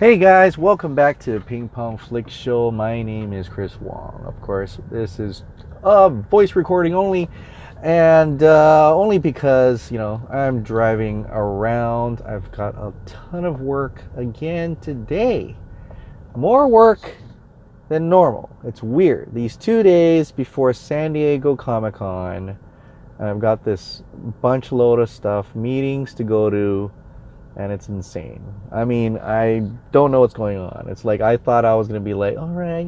Hey guys, welcome back to Ping Pong Flick Show. My name is Chris Wong. Of course, this is voice recording only, and only because I'm driving around. I've got a ton of work again today. More work than normal. It's weird. These 2 days before San Diego Comic-Con, I've got this bunch load of stuff, meetings to go to, and it's insane. I mean, I don't know what's going on. It's like I thought I was going to be like, all right,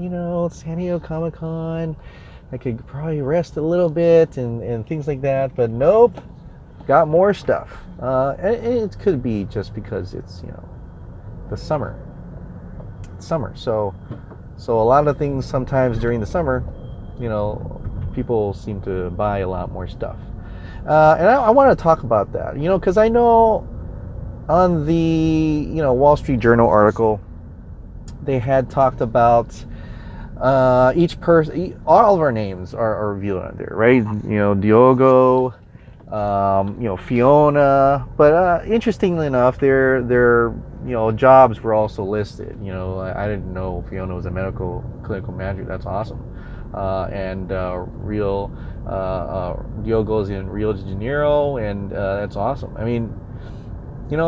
San Diego Comic-Con, I could probably rest a little bit and things like that, but nope, got more stuff. And it could be just because it's, the summer. It's summer, so a lot of things sometimes during the summer, people seem to buy a lot more stuff. And I want to talk about that, because I know on the Wall Street Journal article, they had talked about each person. All of our names are revealed on there, right? Diogo, Fiona. But interestingly enough, their jobs were also listed. I didn't know Fiona was a medical clinical manager. That's awesome. And Diogo's in Rio de Janeiro, and that's awesome. I mean,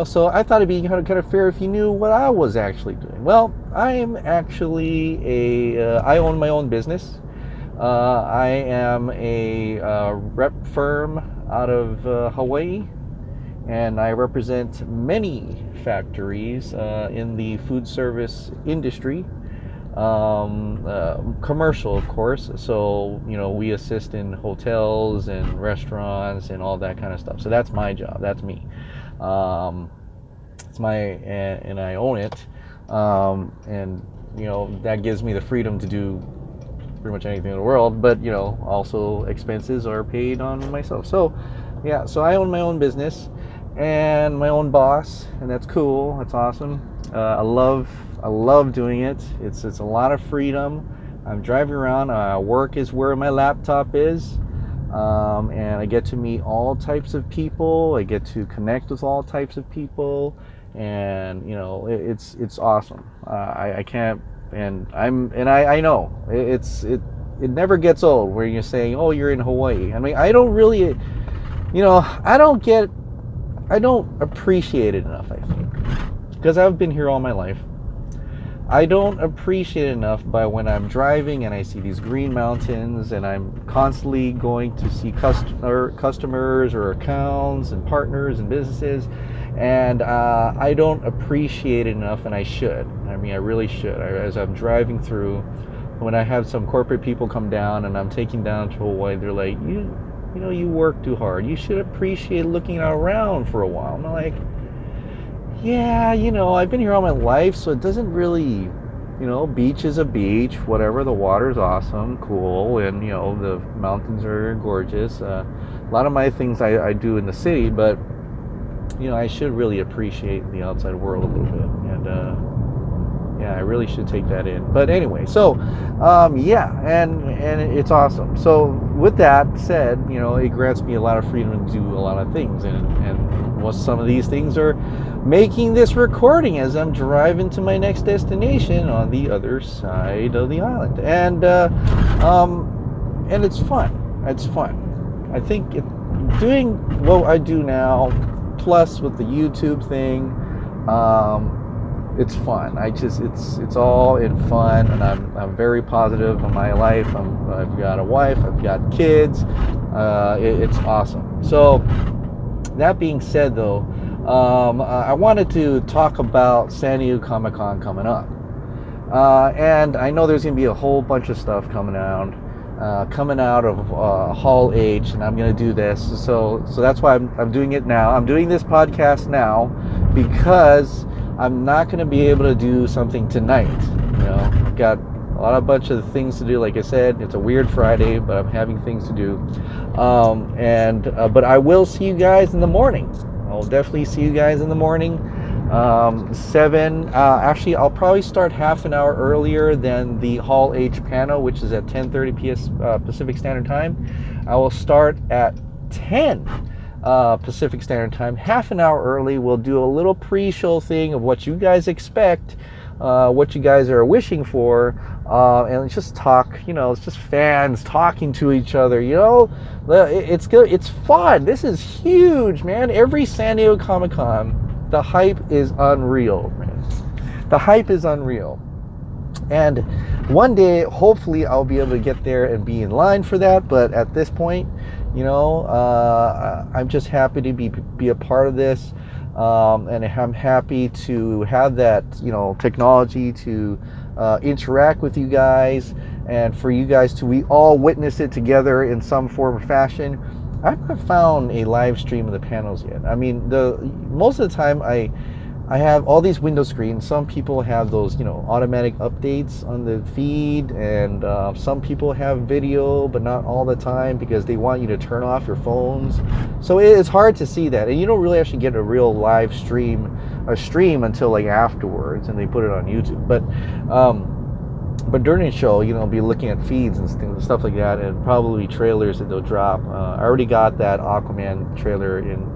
so I thought it'd be kind of fair if you knew what I was actually doing. Well, I am actually I own my own business. I am a rep firm out of Hawaii, and I represent many factories in the food service industry. Commercial, of course. So, we assist in hotels and restaurants and all that kind of stuff. So that's my job. That's me. It's and I own it. And that gives me the freedom to do pretty much anything in the world, but also expenses are paid on myself. So yeah, so I own my own business and my own boss, and that's cool. That's awesome. I love doing it. It's a lot of freedom. I'm driving around. Work is where my laptop is. And I get to meet all types of people. I get to connect with all types of people, and it's awesome. I can't, and I know it never gets old. Where you're saying, oh, you're in Hawaii. I mean, I don't really, I don't appreciate it enough. I think because I've been here all my life. I don't appreciate it enough by when I'm driving and I see these green mountains and I'm constantly going to see customers or accounts and partners and businesses, and I don't appreciate it enough, and I should. I mean, I really should. As I'm driving through, when I have some corporate people come down and I'm taking down to Hawaii, they're like, you work too hard. You should appreciate looking around for a while. I'm like, yeah, I've been here all my life, so it doesn't really, beach is a beach, whatever, the water's awesome, cool, and, the mountains are gorgeous. A lot of my things I do in the city, but, I should really appreciate the outside world a little bit, and, yeah, I really should take that in. But anyway, so, yeah, and it's awesome. So with that said, it grants me a lot of freedom to do a lot of things, and what some of these things are making this recording as I'm driving to my next destination on the other side of the island, and it's fun. It's fun. I think doing what I do now, plus with the YouTube thing, it's fun. It's all in fun, and I'm very positive in my life. I've got a wife, I've got kids. It's awesome. So that being said, though, I wanted to talk about San Diego Comic-Con coming up, and I know there's going to be a whole bunch of stuff coming out of Hall H, and I'm going to do this. So that's why I'm doing it now. I'm doing this podcast now because I'm not going to be able to do something tonight. I've got a bunch of things to do. Like I said, it's a weird Friday, but I'm having things to do. But I will see you guys in the morning. I'll definitely see you guys in the morning. 7. Actually, I'll probably start half an hour earlier than the Hall H panel, which is at 10:30 Pacific Standard Time. I will start at 10 Pacific Standard Time, half an hour early. We'll do a little pre-show thing of what you guys expect what you guys are wishing for, and let's just talk. It's just fans talking to each other. It's good. It's fun. This is huge, man. Every San Diego Comic-Con, the hype is unreal, man. The hype is unreal. And one day, hopefully, I'll be able to get there and be in line for that. But at this point, I'm just happy to be a part of this, and I'm happy to have that technology to interact with you guys, and for you guys to we all witness it together in some form or fashion. I haven't found a live stream of the panels yet. I mean, most of the time I have all these window screens. Some people have those, automatic updates on the feed, and some people have video, but not all the time because they want you to turn off your phones. So it's hard to see that, and you don't really actually get a real live stream until like afterwards, and they put it on YouTube. But during the show, I'll be looking at feeds and stuff like that, and probably trailers that they'll drop. I already got that Aquaman trailer in,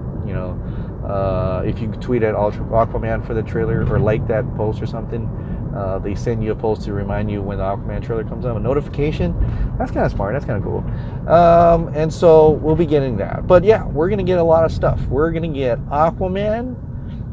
if you tweet at Aquaman for the trailer or like that post or something, they send you a post to remind you when the Aquaman trailer comes out, a notification. That's kind of smart. That's kind of cool. And so we'll be getting that. But yeah, we're going to get a lot of stuff. We're going to get Aquaman.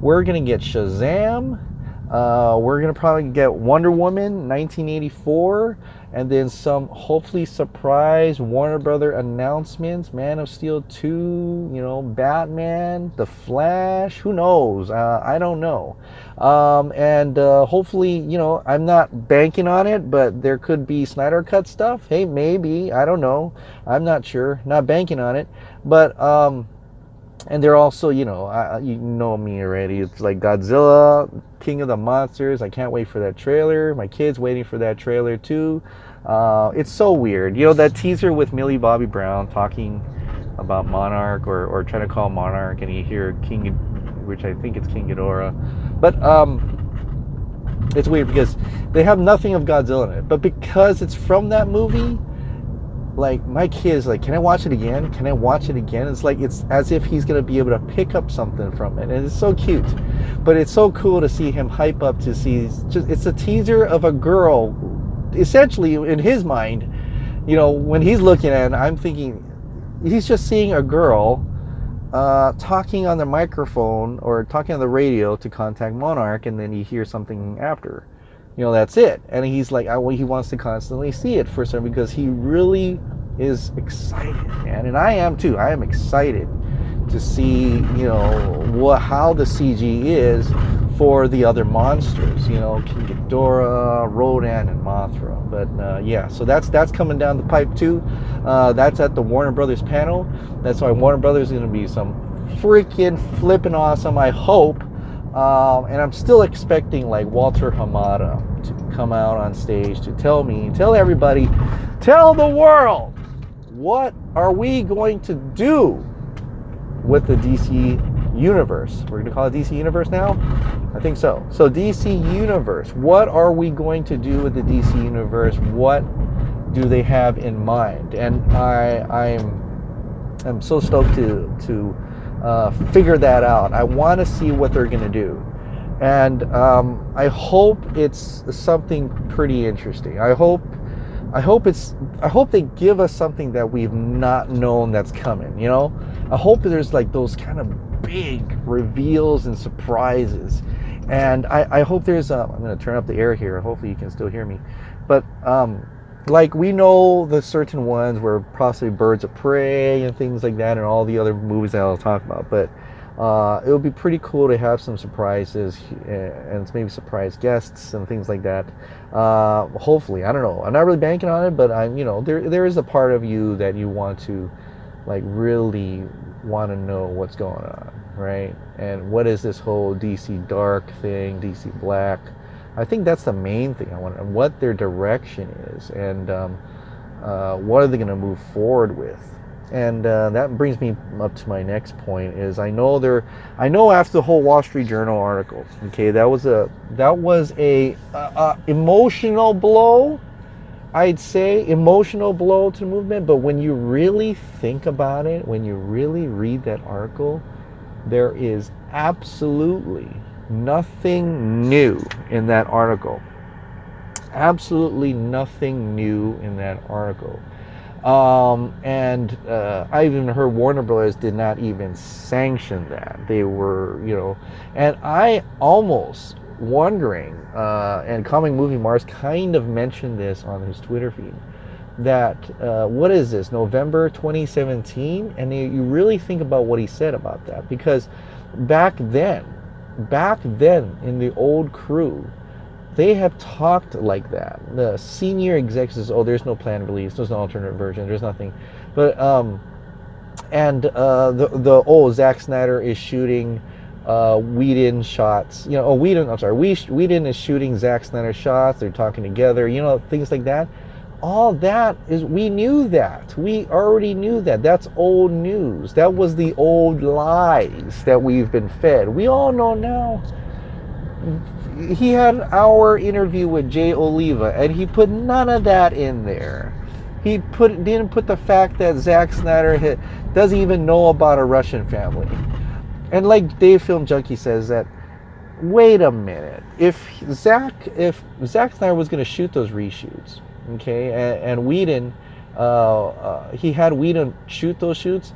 We're going to get Shazam. We're going to probably get Wonder Woman 1984, and then some hopefully surprise Warner Brother announcements. Man of Steel 2, Batman, The Flash, who knows? I don't know. And hopefully, I'm not banking on it, but there could be Snyder Cut stuff. Hey, maybe. I don't know. I'm not sure. Not banking on it. But, and they're also, you know me already. It's like Godzilla, King of the Monsters. I can't wait for that trailer. My kid's waiting for that trailer too. It's so weird. That teaser with Millie Bobby Brown talking about Monarch or trying to call Monarch, and you hear King, which I think it's King Ghidorah. But it's weird because they have nothing of Godzilla in it. But because it's from that movie, like my kid's like, can I watch it again? Can I watch it again? It's like it's as if he's gonna be able to pick up something from it, and it's so cute. But it's so cool to see him hype up to see. It's a teaser of a girl, essentially in his mind. When he's looking at it, I'm thinking he's just seeing a girl talking on the microphone or talking on the radio to contact Monarch, and then you hear something after. That's it. And he's like, he wants to constantly see it for some, because he really is excited, man. And I am too. I am excited to see, how the CG is for the other monsters, King Ghidorah, Rodan, and Mothra. But yeah, so that's coming down the pipe too. That's at the Warner Brothers panel. That's why Warner Brothers is going to be some freaking flipping awesome, I hope. And I'm still expecting like Walter Hamada to come out on stage to tell everybody, tell the world, what are we going to do with the DC Universe? We're going to call it DC Universe now? I think so. So DC Universe, what are we going to do with the DC Universe? What do they have in mind? And I'm so stoked to figure that out. I want to see what they're going to do, and I hope it's something pretty interesting. I hope they give us something that we've not known that's coming. I hope there's like those kind of big reveals and surprises, and I hope there's I'm going to turn up the air here. Hopefully you can still hear me, but like we know the certain ones where possibly Birds of Prey and things like that, and all the other movies that I'll talk about. But it would be pretty cool to have some surprises and maybe surprise guests and things like that. Hopefully, I don't know. I'm not really banking on it, but there is a part of you that you want to, like, really want to know what's going on, right? And what is this whole DC Dark thing, DC Black? I think that's the main thing I want, and what their direction is, and what are they going to move forward with. And that brings me up to my next point. Is I know after the whole Wall Street Journal article, okay, that was a emotional blow. I'd say emotional blow to the movement. But when you really think about it, when you really read that article, there is absolutely Nothing new in that article. Absolutely nothing new in that article. And I even heard Warner Brothers did not even sanction that. They were, and I almost wondering, and Comic Movie Mars kind of mentioned this on his Twitter feed, that what is this, November 2017? And you really think about what he said about that, because back then in the old crew, they have talked like that. The senior executives, oh, there's no planned release, there's no alternate version, there's nothing. But Zack Snyder is shooting Whedon shots. Whedon is shooting Zack Snyder shots. They're talking together. Things like that. All that we knew that. We already knew that. That's old news. That was the old lies that we've been fed. We all know now. He had an hour interview with Jay Oliva, and he put none of that in there. He didn't put the fact that Zack Snyder doesn't even know about a Russian family. And like Dave Film Junkie says, that wait a minute, if Zack Snyder was going to shoot those reshoots, okay, and Whedon, he had Whedon shoot those shoots,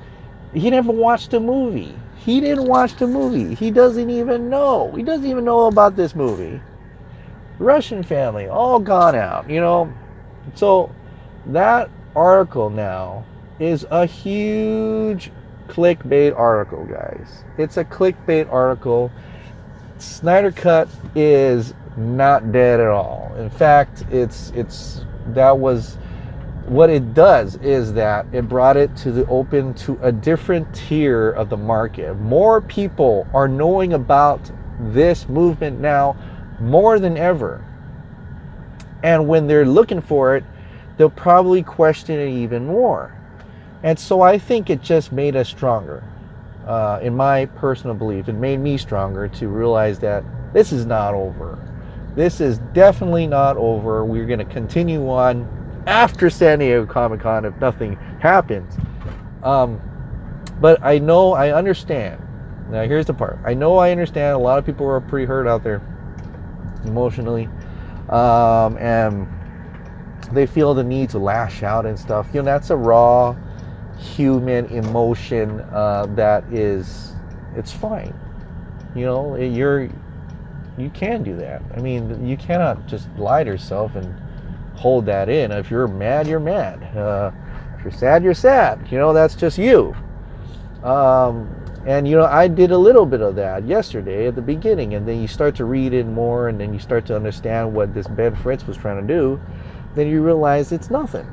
he never watched the movie. He didn't watch the movie. He doesn't even know. He doesn't even know about this movie. Russian family, all gone out, So that article now is a huge clickbait article, guys. It's a clickbait article. Snyder Cut is not dead at all. In fact, that was what it does, is that it brought it to the open to a different tier of the market. More people are knowing about this movement now more than ever. And when they're looking for it, they'll probably question it even more. And so I think it just made us stronger. In my personal belief, it made me stronger to realize that this is not over. This is definitely not over. We're going to continue on after San Diego Comic-Con if nothing happens. But I understand. Now here's the part. I understand a lot of people are pretty hurt out there emotionally. And they feel the need to lash out and stuff. That's a raw human emotion it's fine. You can do that. I mean, you cannot just lie to yourself and hold that in. If you're mad, you're mad. If you're sad, you're sad. That's just you. And I did a little bit of that yesterday at the beginning, and then you start to read it more, and then you start to understand what this Ben Fritz was trying to do. Then you realize it's nothing.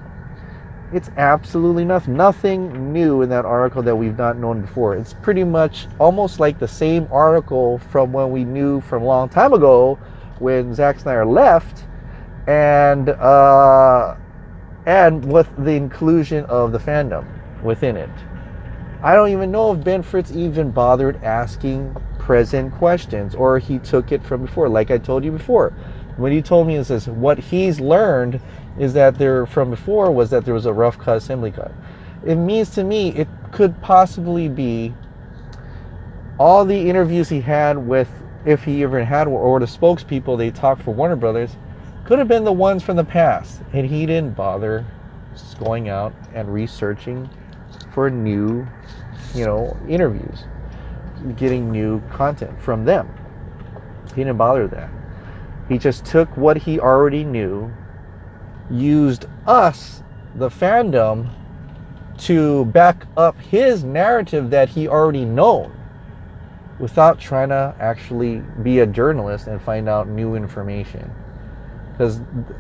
It's absolutely nothing. Nothing new in that article that we've not known before. It's pretty much almost like the same article from when we knew from a long time ago when Zack Snyder left, and with the inclusion of the fandom within it. I don't even know if Ben Fritz even bothered asking present questions, or he took it from before. Like I told you before, when he told me, it says what he's learned is that there was a rough cut assembly cut. It means to me it could possibly be all the interviews he had with, if he ever had, or the spokespeople they talked for Warner Brothers, could have been the ones from the past, and he didn't bother going out and researching for new, interviews, getting new content from them. He didn't bother that. He just took what he already knew, used us, the fandom, to back up his narrative that he already known, without trying to actually be a journalist and find out new information.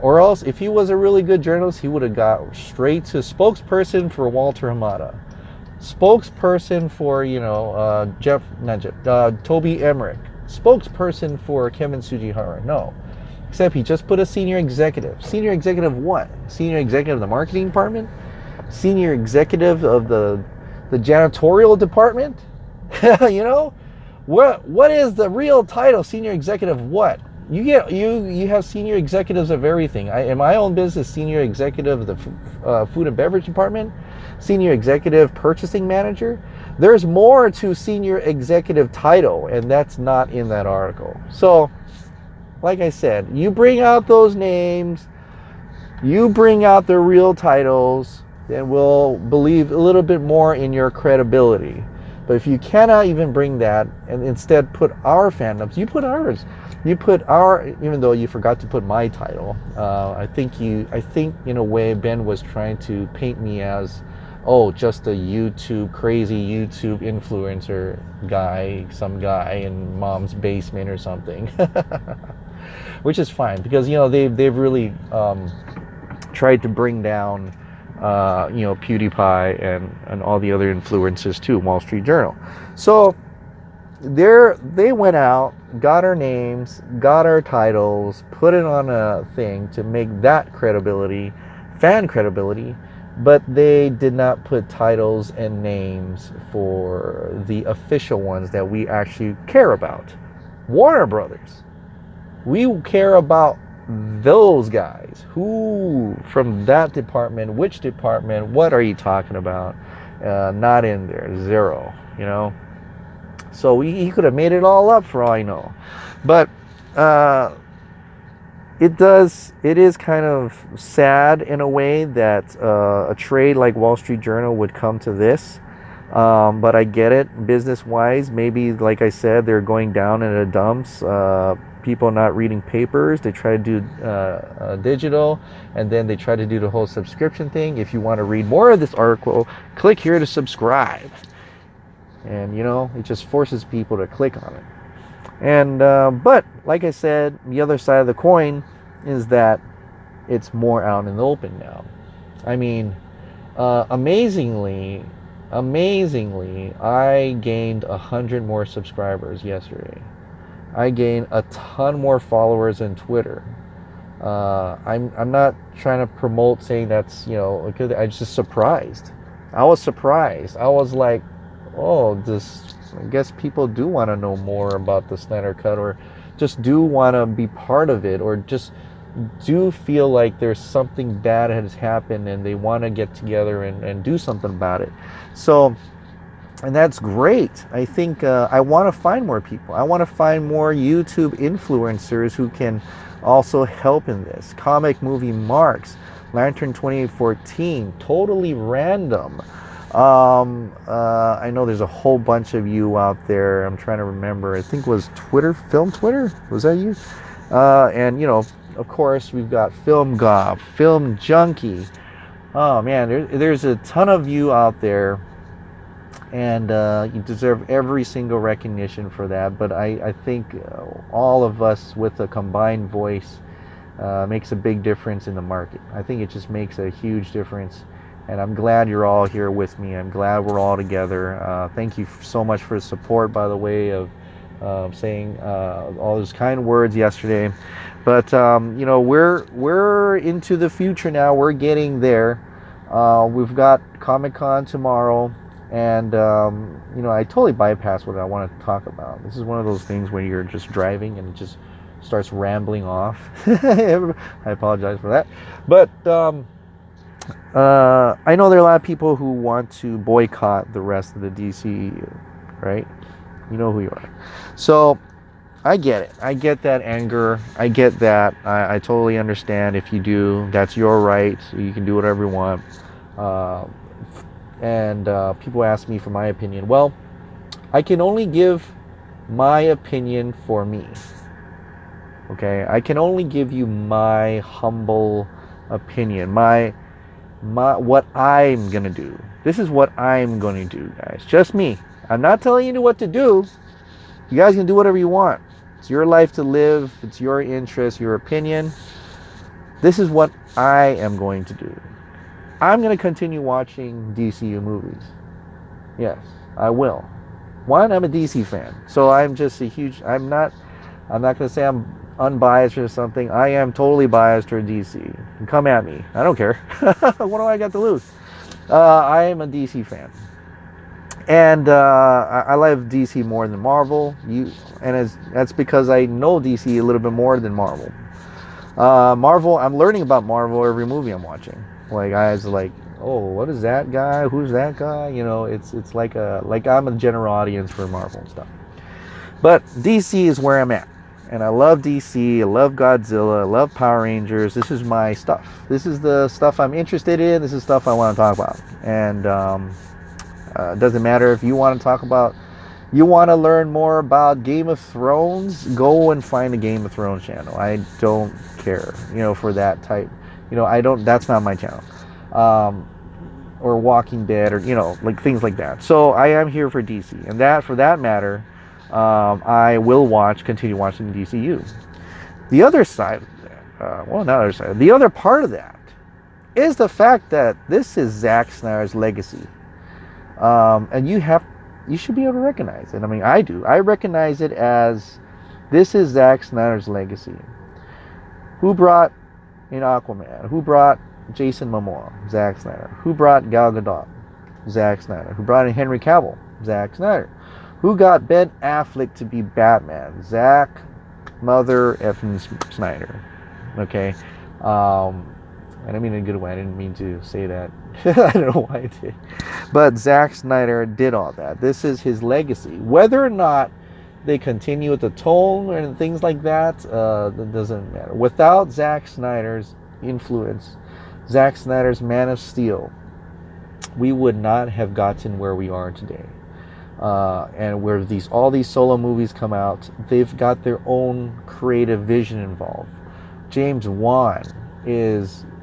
Or else, if he was a really good journalist, he would have got straight to spokesperson for Walter Hamada, spokesperson for Toby Emmerich, spokesperson for Kevin Tsujihara. No, except he just put a senior executive. Senior executive what? Senior executive of the marketing department? Senior executive of the janitorial department? What is the real title? Senior executive what? You have senior executives of everything. In my own business, senior executive of the food and beverage department, senior executive purchasing manager. There's more to senior executive title, and that's not in that article. So, like I said, you bring out those names, you bring out the real titles, then we'll believe a little bit more in your credibility. But if you cannot even bring that and instead put our fandoms, you put ours. You put our, even though you forgot to put my title. I think in a way Ben was trying to paint me as, oh, just a crazy YouTube influencer guy, some guy in mom's basement or something. Which is fine, because they've really tried to bring down PewDiePie and all the other influencers too, Wall Street Journal. So they went out, got our names, got our titles, put it on a thing to make that credibility, fan credibility, but they did not put titles and names for the official ones that we actually care about. Warner Brothers. We care about those guys. Who from that department, which department, what are you talking about? Not in there, zero, So he could have made it all up for all I know. But it is kind of sad in a way that a trade like Wall Street Journal would come to this. But I get it, business-wise. Maybe, like I said, they're going down in the dumps. People not reading papers. They try to do digital, and then they try to do the whole subscription thing. If you want to read more of this article, click here to subscribe. And, it just forces people to click on it. And but like I said, the other side of the coin is that it's more out in the open now. I mean, amazingly, I gained 100 more subscribers yesterday. I gained a ton more followers on Twitter. I'm not trying to promote saying that's because I'm just surprised. I was surprised. I was like, oh, I guess people do want to know more about the Snyder Cut, or just do want to be part of it, or just do feel like there's something bad has happened and they want to get together and do something about it. So, and that's great. I think I want to find more people. I want to find more YouTube influencers who can also help in this. Comic Movie Marks, Lantern 2814, Totally Random. I know there's a whole bunch of you out there. I'm trying to remember. I think it was Film Twitter? Was that you? And, of course, we've got Film Gob, Film Junkie. Oh, man, there's a ton of you out there. And you deserve every single recognition for that. But I think all of us with a combined voice makes a big difference in the market. I think it just makes a huge difference. And I'm glad you're all here with me. I'm glad we're all together. Thank you so much for the support, by the way, of saying all those kind words yesterday. But we're into the future now. We're getting there. We've got Comic-Con tomorrow, and I totally bypassed what I want to talk about. This is one of those things where you're just driving and it just starts rambling off. I apologize for that, but. I know there are a lot of people who want to boycott the rest of the DCEU, right? You know who you are. So, I get it. I get that anger. I get that. I totally understand. If you do, that's your right. You can do whatever you want. And people ask me for my opinion. Well, I can only give my opinion for me. Okay? I can only give you my humble opinion. What I'm gonna do. This is what I'm gonna do, guys. Just me. I'm not telling you what to do. You guys can do whatever you want. It's your life to live. It's your interest, your opinion. This is what I am going to do. I'm gonna continue watching DCU movies. Yes, I will. One, I'm a DC fan, so I'm just a huge. I'm not gonna say I'm unbiased or something. I am totally biased toward DC. Come at me. I don't care. What do I got to lose? I am a DC fan. And I love DC more than Marvel. That's because I know DC a little bit more than Marvel. Marvel, I'm learning about Marvel every movie I'm watching. Like, I was like, oh, what is that guy? Who's that guy? You know, it's like I'm a general audience for Marvel and stuff. But DC is where I'm at. And I love DC, I love Godzilla, I love Power Rangers. This is my stuff. This is the stuff I'm interested in. This is stuff I want to talk about. And it doesn't matter if you want to talk about, you want to learn more about Game of Thrones, go and find the Game of Thrones channel. I don't care, you know, for that type. You know, I don't, that's not my channel. Or Walking Dead, or, you know, like things like that. So I am here for DC. And that, for that matter, I will continue watching the DCU. The other side of that, well, not other side, the other part of that is the fact that this is Zack Snyder's legacy. And you should be able to recognize it. I mean, I do. I recognize it as, this is Zack Snyder's legacy. Who brought in Aquaman? Who brought Jason Momoa? Zack Snyder. Who brought Gal Gadot? Zack Snyder. Who brought in Henry Cavill? Zack Snyder. Who got Ben Affleck to be Batman? Zack Mother effing Snyder. Okay. I don't mean in a good way. I didn't mean to say that. I don't know why I did. But Zack Snyder did all that. This is his legacy. Whether or not they continue with the tone and things like that, that doesn't matter. Without Zack Snyder's influence, Zack Snyder's Man of Steel, we would not have gotten where we are today. And where all these solo movies come out, they've got their own creative vision involved. James Wan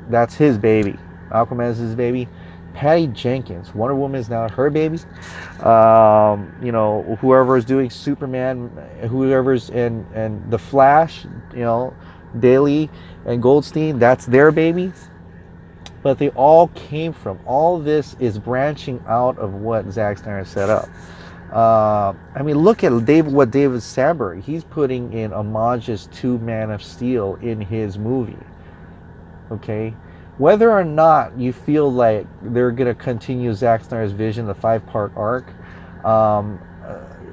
that's his baby. Aquaman is his baby. Patty Jenkins, Wonder Woman is now her baby. You know, whoever is doing Superman, whoever's in The Flash, you know, Daly and Goldstein, that's their baby. But they all came from, all this is branching out of what Zack Snyder set up. I mean, look at what David Sandberg, he's putting in homages to Man of Steel in his movie. Okay, whether or not you feel like they're going to continue Zack Snyder's vision, the 5-part arc,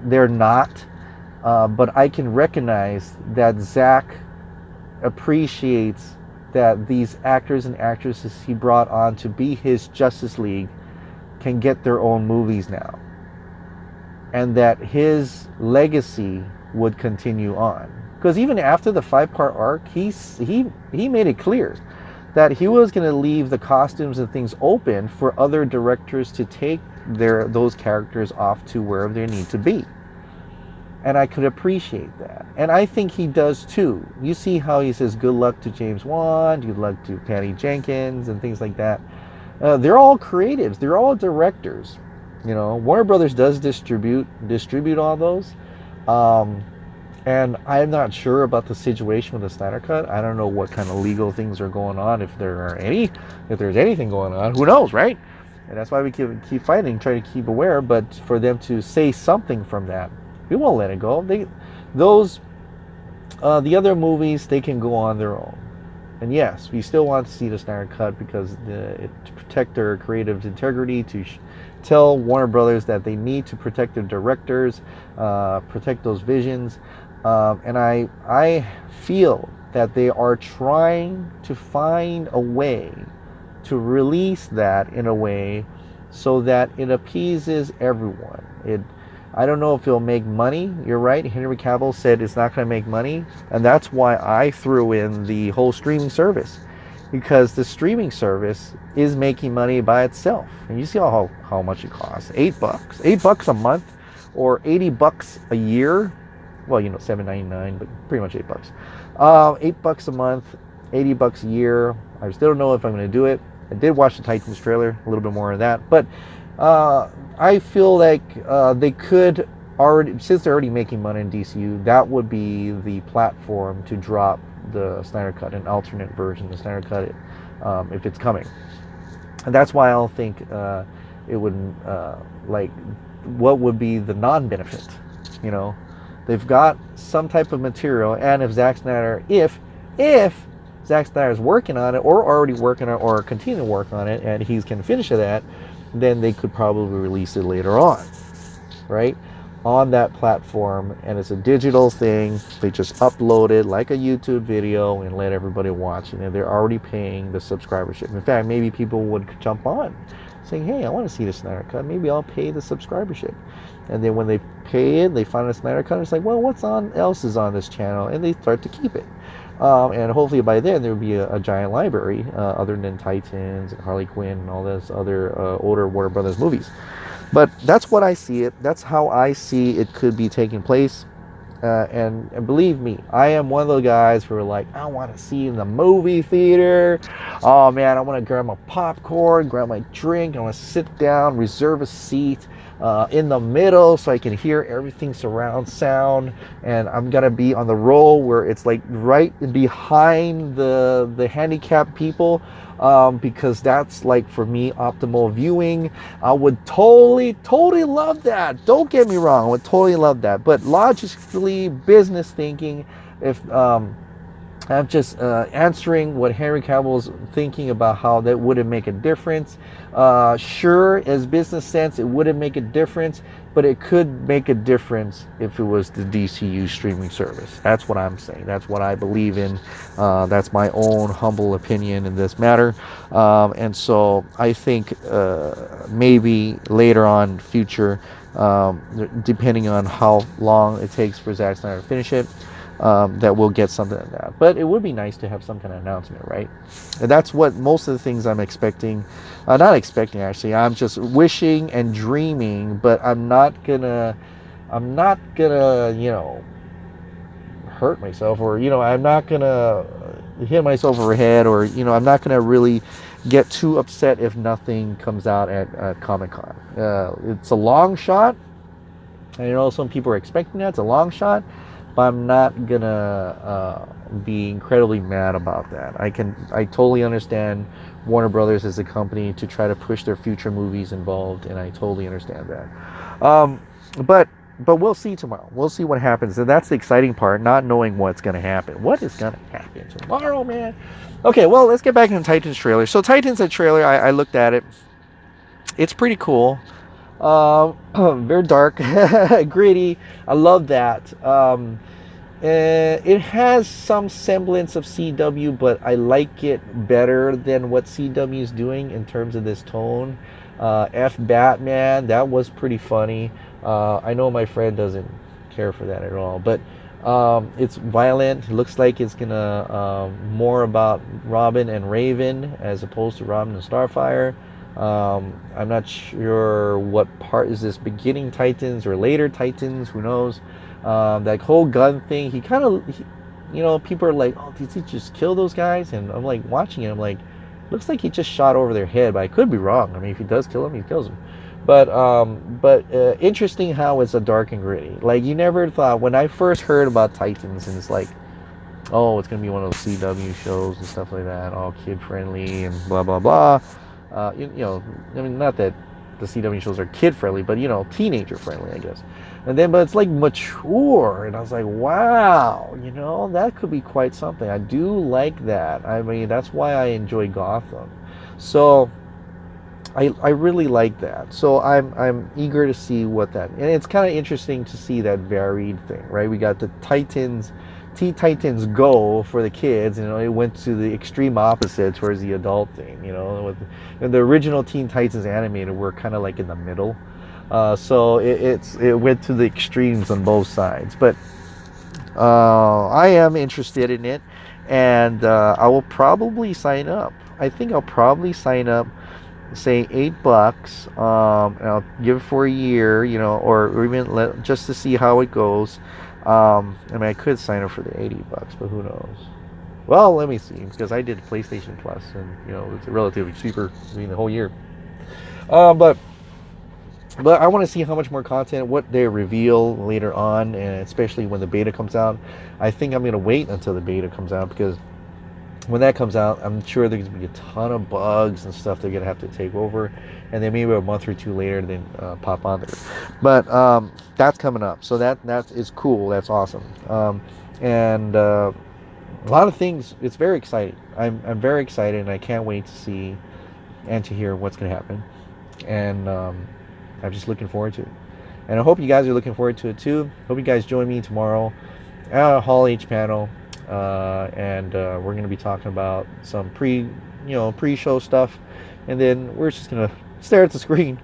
they're not. But I can recognize that Zack appreciates that these actors and actresses he brought on to be his Justice League can get their own movies now. And that his legacy would continue on. Because even after the 5-part arc, he made it clear that he was going to leave the costumes and things open for other directors to take those characters off to wherever they need to be. And I could appreciate that. And I think he does too. You see how he says good luck to James Wan, good luck to Patty Jenkins, and things like that. They're all creatives. They're all directors. You know, Warner Brothers does distribute all those. And I'm not sure about the situation with the Snyder Cut. I don't know what kind of legal things are going on, if there's anything going on. Who knows, right? And that's why we keep fighting, try to keep aware. But for them to say something from that, we won't let it go. The other movies, they can go on their own. And yes, we still want to see the Snyder Cut because to protect their creative integrity, to tell Warner Brothers that they need to protect their directors, protect those visions. And I feel that they are trying to find a way to release that in a way so that it appeases everyone. I don't know if it'll make money. You're right. Henry Cavill said it's not going to make money. And that's why I threw in the whole streaming service. Because the streaming service is making money by itself. And you see how much it costs. $8. $8 a month or $80 a year. Well, you know, $7.99, but pretty much $8. $8 a month, $80 a year. I still don't know if I'm going to do it. I did watch the Titans trailer, a little bit more of that. But I feel like they could already, since they're already making money in DCU, that would be the platform to drop the Snyder Cut, an alternate version, the Snyder Cut, if it's coming. And that's why I don't think it would, what would be the non-benefit, you know? They've got some type of material, and if Zack Snyder, if Zack Snyder is working on it, or already working on it, or continue to work on it, and he can finish that, then they could probably release it later on, right? on that platform, and it's a digital thing. They just upload it like a YouTube video and let everybody watch it, and they're already paying the subscribership. In fact, maybe people would jump on saying, hey, I want to see the Snyder Cut, maybe I'll pay the subscribership. And then when they pay it, they find a Snyder Cut, it's like, well, what's on else is on this channel, and they start to keep it. And hopefully by then there will be a giant library other than Titans and Harley Quinn and all those other older Warner Brothers movies. But that's what I see it. That's how I see it could be taking place. And believe me, I am one of those guys who are like, I want to see in the movie theater. Oh man, I want to grab my popcorn, grab my drink. I want to sit down, reserve a seat in the middle so I can hear everything surround sound. And I'm gonna be on the row where it's like right behind the handicapped people. Because that's like for me optimal viewing. I would totally love that. Don't get me wrong, I would totally love that. But logically, business thinking, if I'm just answering what Henry Cavill's thinking about how that wouldn't make a difference. Sure, as business sense, it wouldn't make a difference, but it could make a difference if it was the DCU streaming service. That's what I'm saying. That's what I believe in. That's my own humble opinion in this matter. And so I think maybe later on future, depending on how long it takes for Zack Snyder to finish it, that we'll get something like that. But it would be nice to have some kind of announcement, right? And that's what most of the things I'm expecting, not expecting actually, I'm just wishing and dreaming, but I'm not gonna, you know, hurt myself, or, you know, I'm not gonna hit myself over the head, or, you know, I'm not gonna really get too upset if nothing comes out at Comic-Con. It's a long shot. I know some people are expecting that. It's a long shot. But I'm not gonna be incredibly mad about that. I totally understand Warner Brothers as a company to try to push their future movies involved, and I totally understand that. But we'll see tomorrow. We'll see what happens, and that's the exciting part, not knowing what's gonna happen. What is gonna happen tomorrow, man? Okay, well, let's get back into Titans trailer. So Titans, a trailer, I looked at it. It's pretty cool. Very dark, gritty. I love that. It has some semblance of CW, but I like it better than what CW is doing in terms of this tone. F Batman, that was pretty funny. I know my friend doesn't care for that at all, but it's violent. It looks like it's gonna more about Robin and Raven as opposed to Robin and Starfire. I'm not sure what part is this, beginning Titans or later Titans, who knows. That whole gun thing, he kind of, you know, people are like, oh, did he just kill those guys? And I'm like watching it, I'm like, looks like he just shot over their head, but I could be wrong. I mean, if he does kill him, he kills him. But interesting how it's a dark and gritty. Like, you never thought, when I first heard about Titans, and it's like, oh, it's gonna be one of those CW shows and stuff like that, all kid friendly and blah blah blah. You know, I mean, not that the CW shows are kid friendly, but, you know, teenager friendly, I guess. And then, but it's like mature, and I was like, wow, you know, that could be quite something. I do like that. I mean, that's why I enjoy Gotham. So I really like that. So I'm eager to see what that, and it's kind of interesting to see that varied thing, right? We got the Titans, Teen Titans Go for the kids, you know, it went to the extreme opposite towards the adult thing, you know. And the original Teen Titans animated were kind of like in the middle. So it went to the extremes on both sides. But I am interested in it, and I will probably sign up. I think I'll probably sign up, say $8, and I'll give it for a year, you know, or even just to see how it goes. I mean, I could sign up for the $80, but who knows? Well, let me see, because I did PlayStation Plus, and, you know, it's relatively cheaper, I mean, the whole year. But I want to see how much more content, what they reveal later on, and especially when the beta comes out. I think I'm going to wait until the beta comes out, because when that comes out, I'm sure there's going to be a ton of bugs and stuff they're going to have to take over, and then maybe a month or two later, then pop on there. But that's coming up, so that is cool. That's awesome. And a lot of things. It's very exciting. I'm very excited, and I can't wait to see and to hear what's going to happen. And I'm just looking forward to it. And I hope you guys are looking forward to it too. Hope you guys join me tomorrow at Hall H panel, and we're going to be talking about some pre-show stuff, and then we're just going to stare at the screen,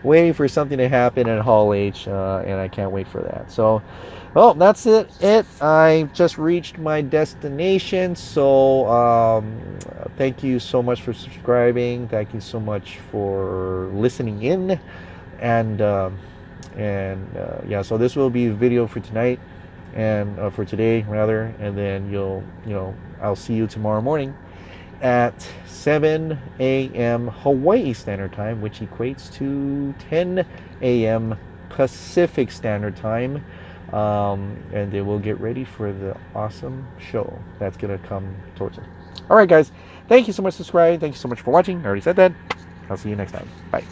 waiting for something to happen at Hall H, and I can't wait for that. So, well, that's it. I just reached my destination. So, thank you so much for subscribing. Thank you so much for listening in, and yeah. So this will be a video for tonight, and for today rather, and then I'll see you tomorrow morning at 7 a.m. Hawaii Standard Time, which equates to 10 a.m. Pacific Standard Time. And then we'll get ready for the awesome show that's going to come towards us. All right, guys. Thank you so much for subscribing. Thank you so much for watching. I already said that. I'll see you next time. Bye.